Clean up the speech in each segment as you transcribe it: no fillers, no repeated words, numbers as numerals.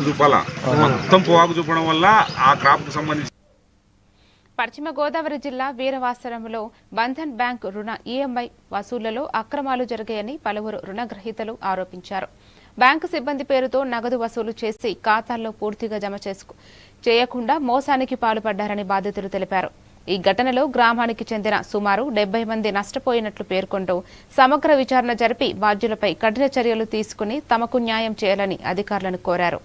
చూపాల మొత్తం పొగాకు చూపడం వల్ల ఆ క్రాప్ కు సంబంధించి. పశ్చిమ గోదావరి జిల్లా వీరవాసరంలో బంధన్ బ్యాంక్ రుణ ఈఎంఐ వసూళ్లలో అక్రమాలు జరిగాయని పలువురు రుణగ్రహీతలు ఆరోపించారు. బ్యాంకు సిబ్బంది పేరుతో నగదు వసూలు చేసి ఖాతాల్లో పూర్తిగా జమ చేయకుండా మోసానికి పాల్పడ్డారని బాధితులు తెలిపారు. ఈ ఘటనలో గ్రామానికి చెందిన సుమారు 70 మంది నష్టపోయినట్లు పేర్కొంటూ సమగ్ర విచారణ జరిపి బాధ్యులపై కఠిన చర్యలు తీసుకుని తమకు న్యాయం చేయాలని అధికారులను కోరారు.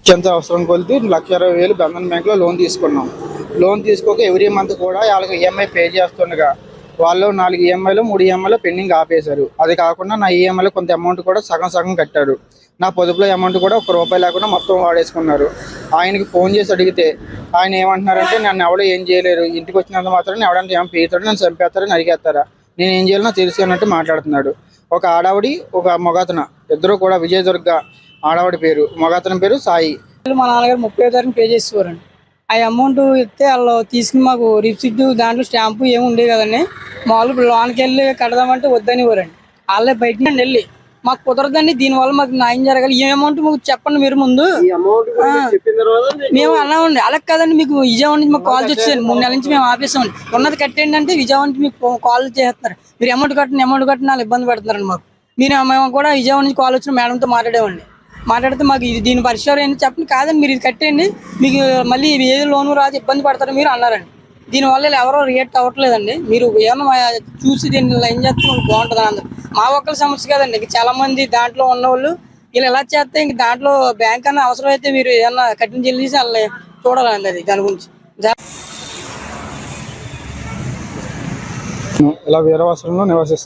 ఎంత అవసరం కొలిది 1,60,000 బంధన్ బ్యాంక్లో లోన్ తీసుకున్నాం. లోన్ తీసుకోక ఎవ్రీ మంత్ కూడా వాళ్ళకి ఈఎంఐ పే చేస్తుండగా వాళ్ళు 4 ఈఎంఐలు 3 ఈఎంఐలు పెండింగ్ ఆపేశారు. అది కాకుండా నా ఈఎంఐలో కొంత అమౌంట్ కూడా సగం కట్టారు. నా పొదుపులో అమౌంట్ కూడా ₹1 లేకుండా మొత్తం వాడేసుకున్నారు. ఆయనకి ఫోన్ చేసి అడిగితే ఆయన ఏమంటున్నారంటే నన్ను ఎవడో ఏం చేయలేరు, ఇంటికి వచ్చినంత మాత్రం ఎవడంటే ఏమైనా పీతాడు, నన్ను చంపేస్తారని అడిగేస్తారా, నేను ఏం చేయాలో నాకు తెలుసు అన్నట్టు మాట్లాడుతున్నాడు. ఒక ఆడవిడి ఒక మొగతన ఇద్దరు కూడా విజయదుర్గ ఆడవాడి పేరు, మగతనం పేరు సాయి. మా నాన్నగారు 30వ తారీఖు పే చేసేవారండి. ఆ అమౌంట్ ఇస్తే వాళ్ళు తీసుకుని మాకు రిసిప్ట్ దాంట్లో స్టాంపు ఏమి ఉండేది కదండి. మామూలు లోన్కి వెళ్ళి కడదామంటే వద్దని ఇవ్వరండి. వాళ్ళే బయట నుండి వెళ్ళి మాకు కుదరదండి, దీనివల్ల మాకు న్యాయం జరగాలి, ఈ అమౌంట్ మాకు చెప్పండి మీరు ముందు మేము అన్నామండి. అలా కదండి, మీకు విజయవాడ నుంచి మాకు కాల్ వచ్చేది 3 నెలల నుంచి మేము ఆపేసామండి. ఉన్నది కట్టేయండి అంటే విజయవాడ నుంచి మీకు కాల్ చేస్తున్నారు, మీరు అమౌంట్ కట్టిన వాళ్ళు ఇబ్బంది పెడుతున్నారండి మాకు. మేము కూడా విజయవాడ నుంచి కాల్ వచ్చిన మేడంతో మాట్లాడితే మాకు దీని పరిష్కారం ఏంటి చెప్పండి, కాదండి మీరు ఇది కట్టేయండి, మీకు మళ్ళీ ఏది లోను రాదు, ఇబ్బంది పడతారు మీరు అన్నారండి. దీనివల్ల ఎవరో రియాక్ట్ అవ్వట్లేదండి. మీరు ఏమన్నా చూసి దీన్ని ఏం చేస్తే బాగుంటుంది అందరూ. మా ఒక్కరి సమస్య కదండి, చాలా మంది దాంట్లో ఉన్నవాళ్ళు వీళ్ళు ఎలా చేస్తే ఇంక దాంట్లో బ్యాంక్ అన్న అవసరం అయితే మీరు ఏమన్నా కఠిన చెల్లిసి వాళ్ళని చూడాలండి. అది దాని గురించి ఇలా వీరవాసరంలో నివసిస్తున్నాం.